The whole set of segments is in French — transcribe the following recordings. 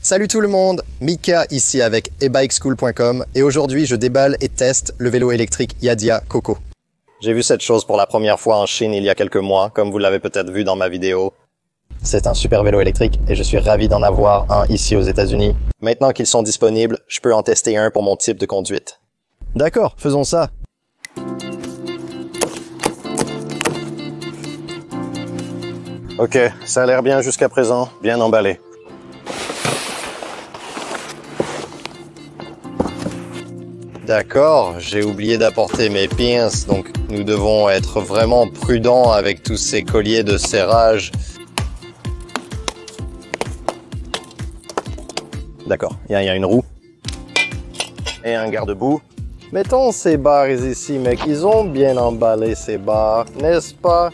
Salut tout le monde, Mika ici avec ebikeschool.com et aujourd'hui je déballe et teste le vélo électrique Yadia Coco. J'ai vu cette chose pour la première fois en Chine il y a quelques mois, comme vous l'avez peut-être vu dans ma vidéo. C'est un super vélo électrique et je suis ravi d'en avoir un ici aux États-Unis. Maintenant qu'ils sont disponibles, je peux en tester un pour mon type de conduite. D'accord, faisons ça. Ok, ça a l'air bien jusqu'à présent, bien emballé. D'accord, j'ai oublié d'apporter mes pinces, donc nous devons être vraiment prudents avec tous ces colliers de serrage. D'accord, il y a une roue et un garde-boue. Mettons ces barres ici, mec, ils ont bien emballé ces barres, n'est-ce pas?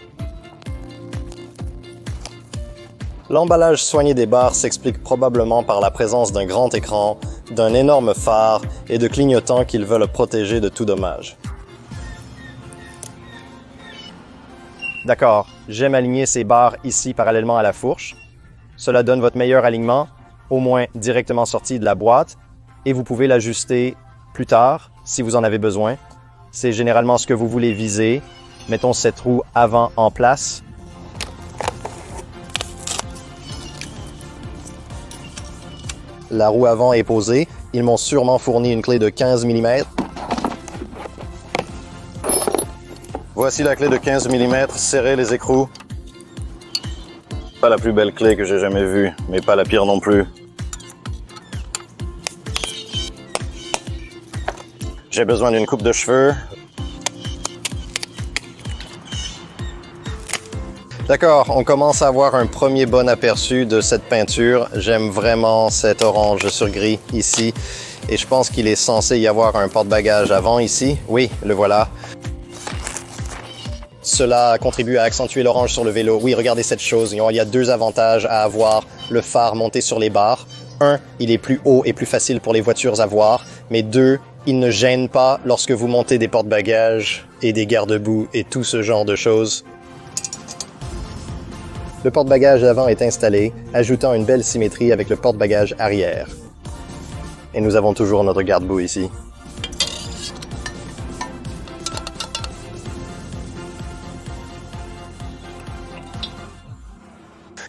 L'emballage soigné des barres s'explique probablement par la présence d'un grand écran, d'un énorme phare et de clignotants qu'ils veulent protéger de tout dommage. D'accord, j'aime aligner ces barres ici parallèlement à la fourche. Cela donne votre meilleur alignement, au moins directement sorti de la boîte, et vous pouvez l'ajuster plus tard si vous en avez besoin. C'est généralement ce que vous voulez viser. Mettons cette roue avant en place. La roue avant est posée. Ils m'ont sûrement fourni une clé de 15 mm. Voici la clé de 15 mm. Serrez les écrous. Pas la plus belle clé que j'ai jamais vue, mais pas la pire non plus. J'ai besoin d'une coupe de cheveux. D'accord, on commence à avoir un premier bon aperçu de cette peinture. J'aime vraiment cet orange sur gris ici. Et je pense qu'il est censé y avoir un porte-bagages avant ici. Oui, le voilà. Cela contribue à accentuer l'orange sur le vélo. Oui, regardez cette chose. Il y a deux avantages à avoir le phare monté sur les barres. Un, il est plus haut et plus facile pour les voitures à voir. Mais deux, il ne gêne pas lorsque vous montez des porte-bagages et des garde-boue et tout ce genre de choses. Le porte-bagages avant est installé, ajoutant une belle symétrie avec le porte-bagages arrière. Et nous avons toujours notre garde-boue ici.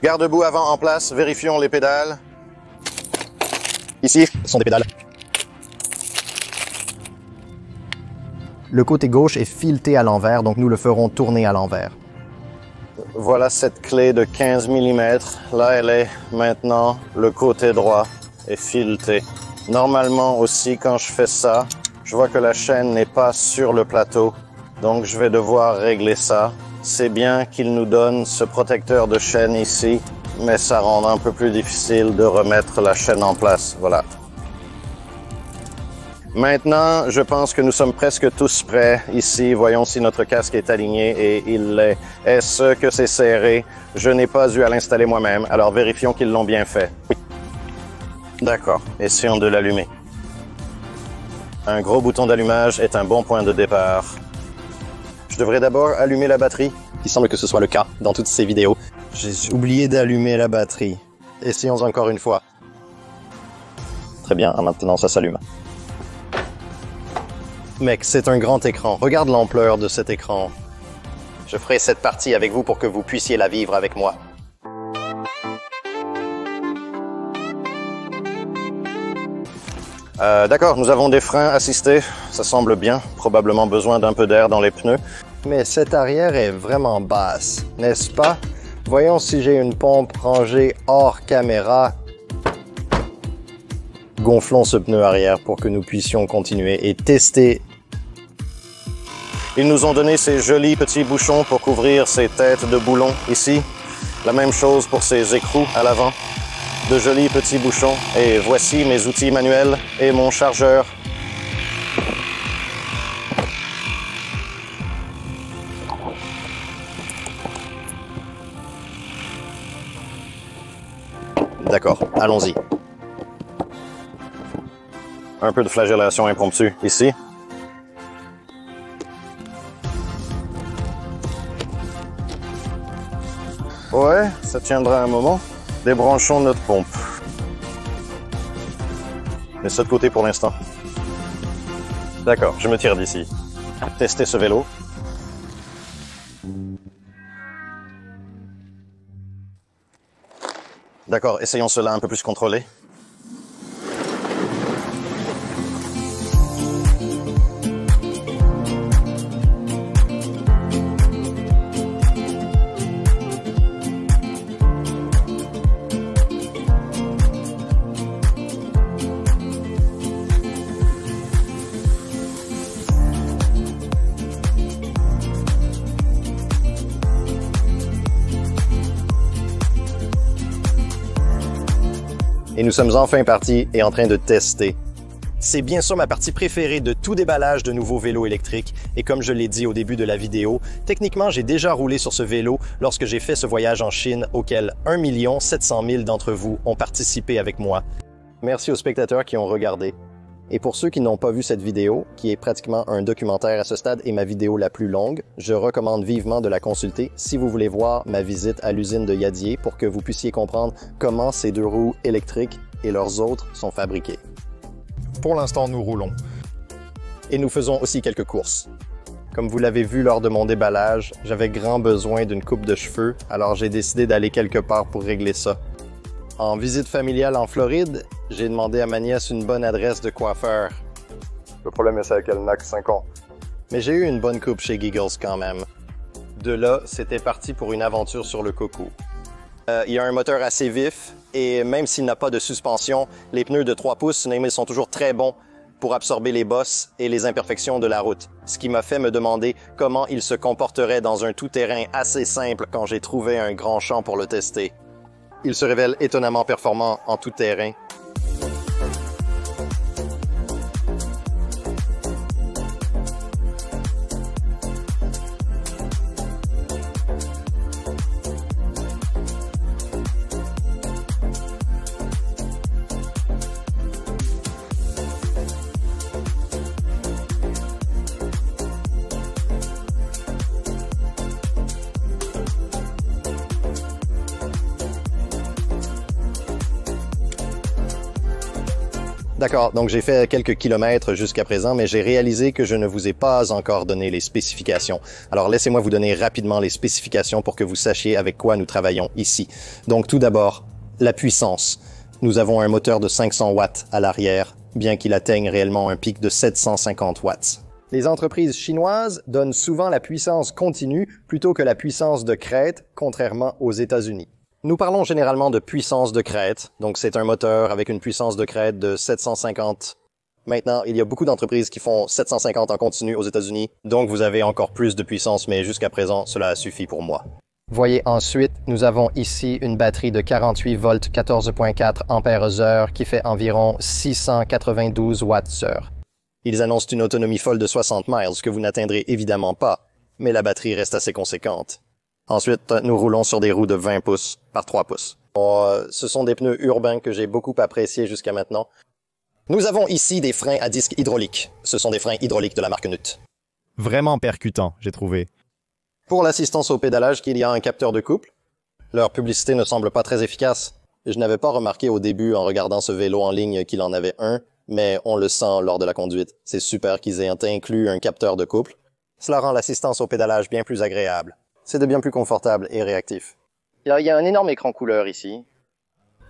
Garde-boue avant en place, vérifions les pédales. Ici, ce sont des pédales. Le côté gauche est fileté à l'envers, donc nous le ferons tourner à l'envers. Voilà cette clé de 15 mm. Là, elle est maintenant, le côté droit est fileté. Normalement aussi, quand je fais ça, je vois que la chaîne n'est pas sur le plateau. Donc, je vais devoir régler ça. C'est bien qu'il nous donne ce protecteur de chaîne ici, mais ça rend un peu plus difficile de remettre la chaîne en place. Voilà. Maintenant, je pense que nous sommes presque tous prêts. Ici, voyons si notre casque est aligné et il l'est. Est-ce que c'est serré? Je n'ai pas eu à l'installer moi-même, alors vérifions qu'ils l'ont bien fait. Oui. D'accord, essayons de l'allumer. Un gros bouton d'allumage est un bon point de départ. Je devrais d'abord allumer la batterie. Il semble que ce soit le cas dans toutes ces vidéos. J'ai oublié d'allumer la batterie. Essayons encore une fois. Très bien, maintenant ça s'allume. Mec, c'est un grand écran. Regarde l'ampleur de cet écran. Je ferai cette partie avec vous pour que vous puissiez la vivre avec moi. D'accord, nous avons des freins assistés. Ça semble bien. Probablement besoin d'un peu d'air dans les pneus. Mais cette arrière est vraiment basse, n'est-ce pas? Voyons si j'ai une pompe rangée hors caméra. Gonflons ce pneu arrière pour que nous puissions continuer et tester. Ils nous ont donné ces jolis petits bouchons pour couvrir ces têtes de boulons ici. La même chose pour ces écrous à l'avant. De jolis petits bouchons. Et voici mes outils manuels et mon chargeur. D'accord, allons-y. Un peu de flagellation impromptue ici. Ouais, ça tiendra un moment. Débranchons notre pompe. Mets ça de côté pour l'instant. D'accord, je me tire d'ici. Tester ce vélo. D'accord, essayons cela un peu plus contrôlé. Et nous sommes enfin partis et en train de tester. C'est bien sûr ma partie préférée de tout déballage de nouveaux vélos électriques. Et comme je l'ai dit au début de la vidéo, techniquement, j'ai déjà roulé sur ce vélo lorsque j'ai fait ce voyage en Chine auquel 1 700 000 d'entre vous ont participé avec moi. Merci aux spectateurs qui ont regardé. Et pour ceux qui n'ont pas vu cette vidéo, qui est pratiquement un documentaire à ce stade et ma vidéo la plus longue, je recommande vivement de la consulter si vous voulez voir ma visite à l'usine de Yadier pour que vous puissiez comprendre comment ces deux roues électriques et leurs autres sont fabriquées. Pour l'instant, nous roulons. Et nous faisons aussi quelques courses. Comme vous l'avez vu lors de mon déballage, j'avais grand besoin d'une coupe de cheveux, alors j'ai décidé d'aller quelque part pour régler ça. En visite familiale en Floride, j'ai demandé à ma nièce une bonne adresse de coiffeur. Le problème, c'est qu'elle n'a que 5 ans. Mais j'ai eu une bonne coupe chez Giggles quand même. De là, c'était parti pour une aventure sur le coco. Il y a un moteur assez vif et même s'il n'a pas de suspension, les pneus de 3 pouces sont toujours très bons pour absorber les bosses et les imperfections de la route. Ce qui m'a fait me demander comment il se comporterait dans un tout-terrain assez simple quand j'ai trouvé un grand champ pour le tester. Il se révèle étonnamment performant en tout terrain. D'accord, donc j'ai fait quelques kilomètres jusqu'à présent, mais j'ai réalisé que je ne vous ai pas encore donné les spécifications. Alors laissez-moi vous donner rapidement les spécifications pour que vous sachiez avec quoi nous travaillons ici. Donc tout d'abord, la puissance. Nous avons un moteur de 500 watts à l'arrière, bien qu'il atteigne réellement un pic de 750 watts. Les entreprises chinoises donnent souvent la puissance continue plutôt que la puissance de crête, contrairement aux États-Unis. Nous parlons généralement de puissance de crête, donc c'est un moteur avec une puissance de crête de 750. Maintenant, il y a beaucoup d'entreprises qui font 750 en continu aux États-Unis, donc vous avez encore plus de puissance, mais jusqu'à présent, cela a suffi pour moi. Voyez ensuite, nous avons ici une batterie de 48 volts 14.4 ampères-heure qui fait environ 692 watts-heure. Ils annoncent une autonomie folle de 60 miles, que vous n'atteindrez évidemment pas, mais la batterie reste assez conséquente. Ensuite, nous roulons sur des roues de 20 pouces par 3 pouces. Ce sont des pneus urbains que j'ai beaucoup appréciés jusqu'à maintenant. Nous avons ici des freins à disque hydrauliques. Ce sont des freins hydrauliques de la marque Nut. Vraiment percutant, j'ai trouvé. Pour l'assistance au pédalage, il y a un capteur de couple. Leur publicité ne semble pas très efficace. Je n'avais pas remarqué au début en regardant ce vélo en ligne qu'il en avait un, mais on le sent lors de la conduite. C'est super qu'ils aient inclus un capteur de couple. Cela rend l'assistance au pédalage bien plus agréable. C'est de bien plus confortable et réactif. Il y a un énorme écran couleur ici.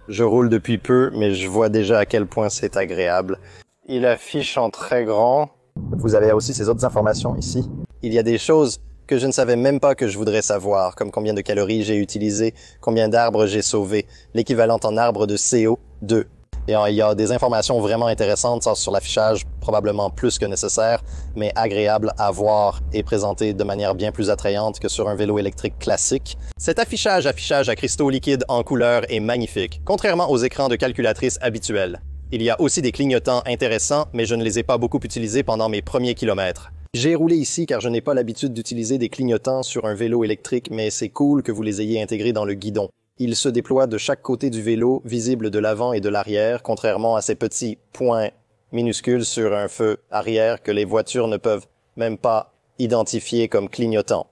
Je roule depuis peu, mais je vois déjà à quel point c'est agréable. Il affiche en très grand. Vous avez aussi ces autres informations ici. Il y a des choses que je ne savais même pas que je voudrais savoir, comme combien de calories j'ai utilisé, combien d'arbres j'ai sauvés, l'équivalent en arbres de CO2. Et il y a des informations vraiment intéressantes sur l'affichage, probablement plus que nécessaire, mais agréable à voir et présenté de manière bien plus attrayante que sur un vélo électrique classique. Cet affichage à cristaux liquides en couleur est magnifique, contrairement aux écrans de calculatrice habituels. Il y a aussi des clignotants intéressants, mais je ne les ai pas beaucoup utilisés pendant mes premiers kilomètres. J'ai roulé ici car je n'ai pas l'habitude d'utiliser des clignotants sur un vélo électrique, mais c'est cool que vous les ayez intégrés dans le guidon. Ils se déploient de chaque côté du vélo, visibles de l'avant et de l'arrière, contrairement à ces petits points minuscules sur un feu arrière que les voitures ne peuvent même pas identifier comme clignotants.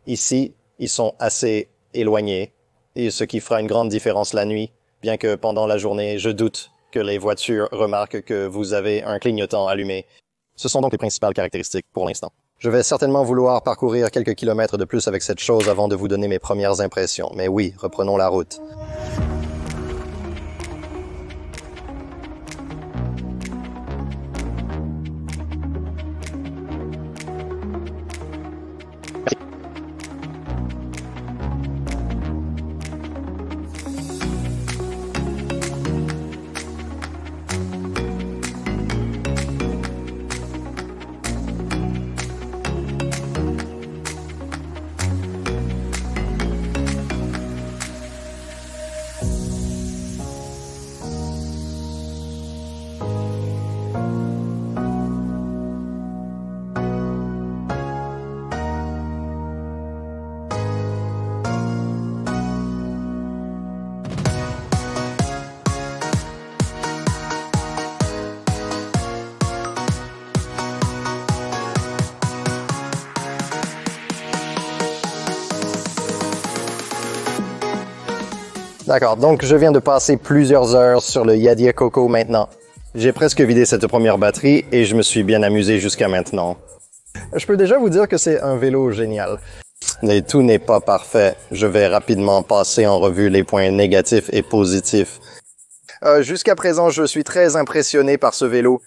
Ici, ils sont assez éloignés, et ce qui fera une grande différence la nuit, bien que pendant la journée, je doute que les voitures remarquent que vous avez un clignotant allumé. Ce sont donc les principales caractéristiques pour l'instant. Je vais certainement vouloir parcourir quelques kilomètres de plus avec cette chose avant de vous donner mes premières impressions. Mais oui, reprenons la route. D'accord, donc je viens de passer plusieurs heures sur le Yadia Coco maintenant. J'ai presque vidé cette première batterie et je me suis bien amusé jusqu'à maintenant. Je peux déjà vous dire que c'est un vélo génial. Mais tout n'est pas parfait. Je vais rapidement passer en revue les points négatifs et positifs. Jusqu'à présent, je suis très impressionné par ce vélo.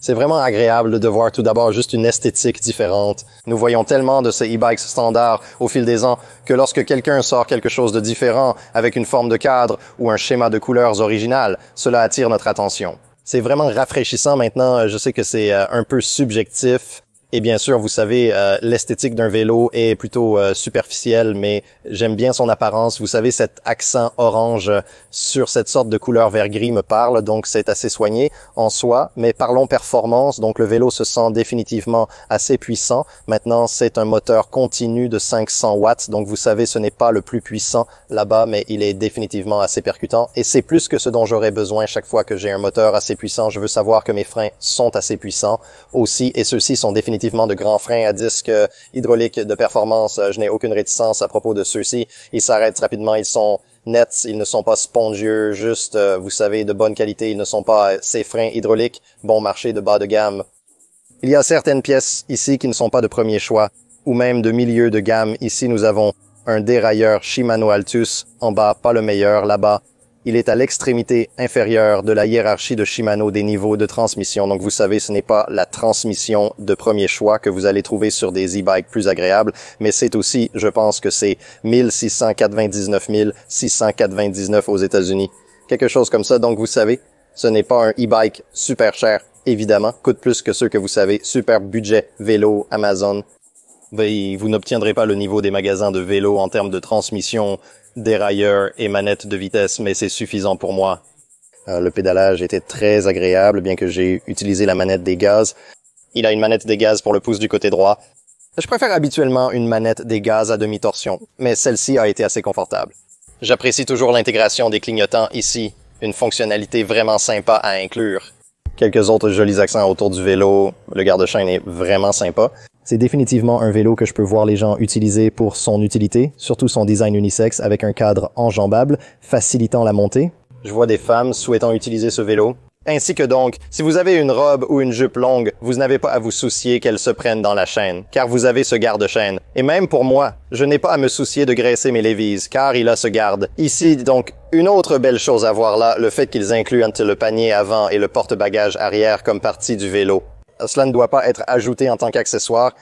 C'est vraiment agréable de voir tout d'abord juste une esthétique différente. Nous voyons tellement de ces e-bikes standards au fil des ans que lorsque quelqu'un sort quelque chose de différent avec une forme de cadre ou un schéma de couleurs original, cela attire notre attention. C'est vraiment rafraîchissant maintenant. Je sais que c'est un peu subjectif. Et bien sûr, vous savez, l'esthétique d'un vélo est plutôt superficielle, mais j'aime bien son apparence. Vous savez, cet accent orange sur cette sorte de couleur vert gris me parle, donc c'est assez soigné en soi. Mais parlons performance, donc le vélo se sent définitivement assez puissant. Maintenant, c'est un moteur continu de 500 watts, donc vous savez, ce n'est pas le plus puissant là-bas, mais il est définitivement assez percutant. Et c'est plus que ce dont j'aurais besoin chaque fois que j'ai un moteur assez puissant. Je veux savoir que mes freins sont assez puissants aussi, et ceux-ci sont définitivement de grands freins à disque hydraulique de performance. Je n'ai aucune réticence à propos de ceux-ci. Ils s'arrêtent rapidement, ils sont nets, ils ne sont pas spongieux, juste, vous savez, de bonne qualité. Ils ne sont pas ces freins hydrauliques bon marché de bas de gamme. Il y a certaines pièces ici qui ne sont pas de premier choix, ou même de milieu de gamme. Ici, nous avons un dérailleur Shimano Altus. En bas, pas le meilleur. Là-bas, il est à l'extrémité inférieure de la hiérarchie de Shimano des niveaux de transmission. Donc, vous savez, ce n'est pas la transmission de premier choix que vous allez trouver sur des e-bikes plus agréables, mais c'est aussi, je pense que c'est 1699 aux États-Unis. Quelque chose comme ça. Donc, vous savez, ce n'est pas un e-bike super cher, évidemment. Coûte plus que ceux que vous savez. Super budget vélo Amazon. Ben, vous n'obtiendrez pas le niveau des magasins de vélo en termes de transmission, dérailleur et manette de vitesse, mais c'est suffisant pour moi. Le pédalage était très agréable, bien que j'ai utilisé la manette des gaz. Il a une manette des gaz pour le pouce du côté droit. Je préfère habituellement une manette des gaz à demi-torsion, mais celle-ci a été assez confortable. J'apprécie toujours l'intégration des clignotants ici, une fonctionnalité vraiment sympa à inclure. Quelques autres jolis accents autour du vélo. Le garde-chaîne est vraiment sympa. C'est définitivement un vélo que je peux voir les gens utiliser pour son utilité, surtout son design unisexe avec un cadre enjambable, facilitant la montée. Je vois des femmes souhaitant utiliser ce vélo. Ainsi que donc, si vous avez une robe ou une jupe longue, vous n'avez pas à vous soucier qu'elle se prenne dans la chaîne, car vous avez ce garde-chaîne. Et même pour moi, je n'ai pas à me soucier de graisser mes Levi's, car il a ce garde. Ici, donc, une autre belle chose à voir là, le fait qu'ils incluent entre le panier avant et le porte-bagages arrière comme partie du vélo. Cela ne doit pas être ajouté en tant qu'accessoire.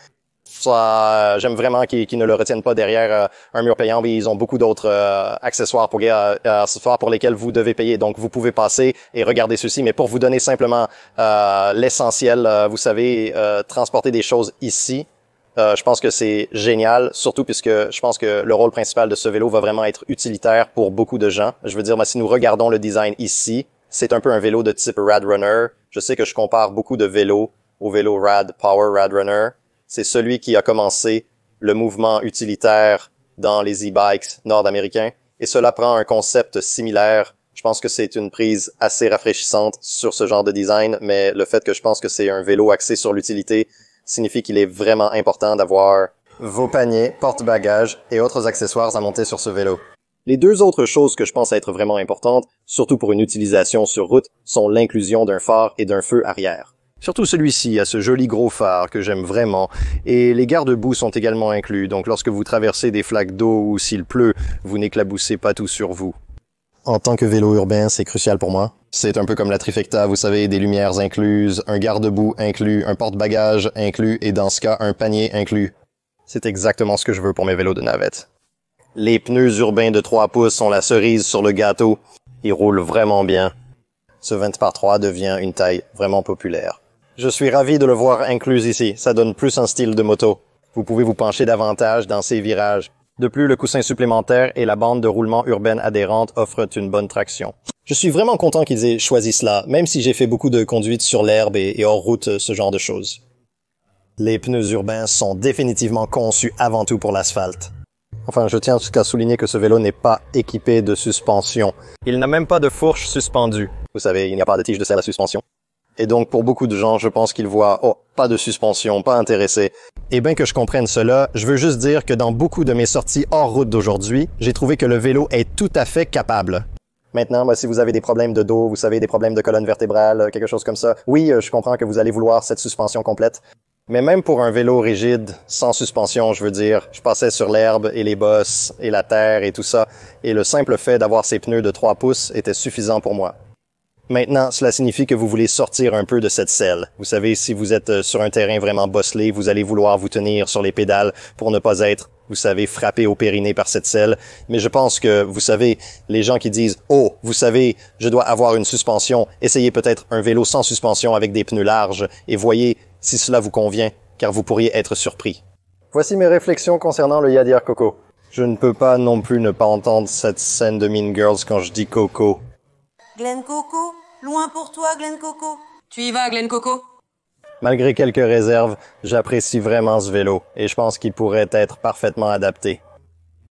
Ça, j'aime vraiment qu'ils ne le retiennent pas derrière un mur payant, mais ils ont beaucoup d'autres accessoires pour lesquels vous devez payer. Donc, vous pouvez passer et regarder ceci, mais pour vous donner simplement l'essentiel, vous savez, transporter des choses ici. Je pense que c'est génial, surtout puisque je pense que le rôle principal de ce vélo va vraiment être utilitaire pour beaucoup de gens. Je veux dire, si nous regardons le design ici, c'est un peu un vélo de type Rad Runner. Je sais que je compare beaucoup de vélos au vélo Rad Power Rad Runner. C'est celui qui a commencé le mouvement utilitaire dans les e-bikes nord-américains. Et cela prend un concept similaire. Je pense que c'est une prise assez rafraîchissante sur ce genre de design, mais le fait que je pense que c'est un vélo axé sur l'utilité signifie qu'il est vraiment important d'avoir vos paniers, porte-bagages et autres accessoires à monter sur ce vélo. Les deux autres choses que je pense être vraiment importantes, surtout pour une utilisation sur route, sont l'inclusion d'un phare et d'un feu arrière. Surtout celui-ci a ce joli gros phare que j'aime vraiment, et les garde-boue sont également inclus, donc lorsque vous traversez des flaques d'eau ou s'il pleut, vous n'éclaboussez pas tout sur vous. En tant que vélo urbain, c'est crucial pour moi. C'est un peu comme la trifecta, vous savez, des lumières incluses, un garde-boue inclus, un porte-bagages inclus, et dans ce cas, un panier inclus. C'est exactement ce que je veux pour mes vélos de navette. Les pneus urbains de 3 pouces sont la cerise sur le gâteau. Ils roulent vraiment bien. Ce 20 par 3 devient une taille vraiment populaire. Je suis ravi de le voir inclus ici. Ça donne plus un style de moto. Vous pouvez vous pencher davantage dans ces virages. De plus, le coussin supplémentaire et la bande de roulement urbaine adhérente offrent une bonne traction. Je suis vraiment content qu'ils aient choisi cela, même si j'ai fait beaucoup de conduite sur l'herbe et hors route, ce genre de choses. Les pneus urbains sont définitivement conçus avant tout pour l'asphalte. Enfin, je tiens en tout cas à souligner que ce vélo n'est pas équipé de suspension. Il n'a même pas de fourche suspendue. Vous savez, il n'y a pas de tige de selle à suspension. Et donc, pour beaucoup de gens, je pense qu'ils voient « Oh, pas de suspension, pas intéressé ». Et bien que je comprenne cela, je veux juste dire que dans beaucoup de mes sorties hors route d'aujourd'hui, j'ai trouvé que le vélo est tout à fait capable. Maintenant, si vous avez des problèmes de dos, vous savez, des problèmes de colonne vertébrale, quelque chose comme ça, oui, je comprends que vous allez vouloir cette suspension complète. Mais même pour un vélo rigide, sans suspension, je veux dire, je passais sur l'herbe et les bosses et la terre et tout ça, et le simple fait d'avoir ces pneus de 3 pouces était suffisant pour moi. Maintenant, cela signifie que vous voulez sortir un peu de cette selle. Vous savez, si vous êtes sur un terrain vraiment bosselé, vous allez vouloir vous tenir sur les pédales pour ne pas être, vous savez, frappé au périnée par cette selle. Mais je pense que, vous savez, les gens qui disent « Oh, vous savez, je dois avoir une suspension », essayez peut-être un vélo sans suspension avec des pneus larges et voyez si cela vous convient, car vous pourriez être surpris. Voici mes réflexions concernant le Yadier Coco. Je ne peux pas non plus ne pas entendre cette scène de Mean Girls quand je dis Coco. Glen Coco, loin pour toi, Glen Coco. Tu y vas, Glen Coco? Malgré quelques réserves, j'apprécie vraiment ce vélo et je pense qu'il pourrait être parfaitement adapté.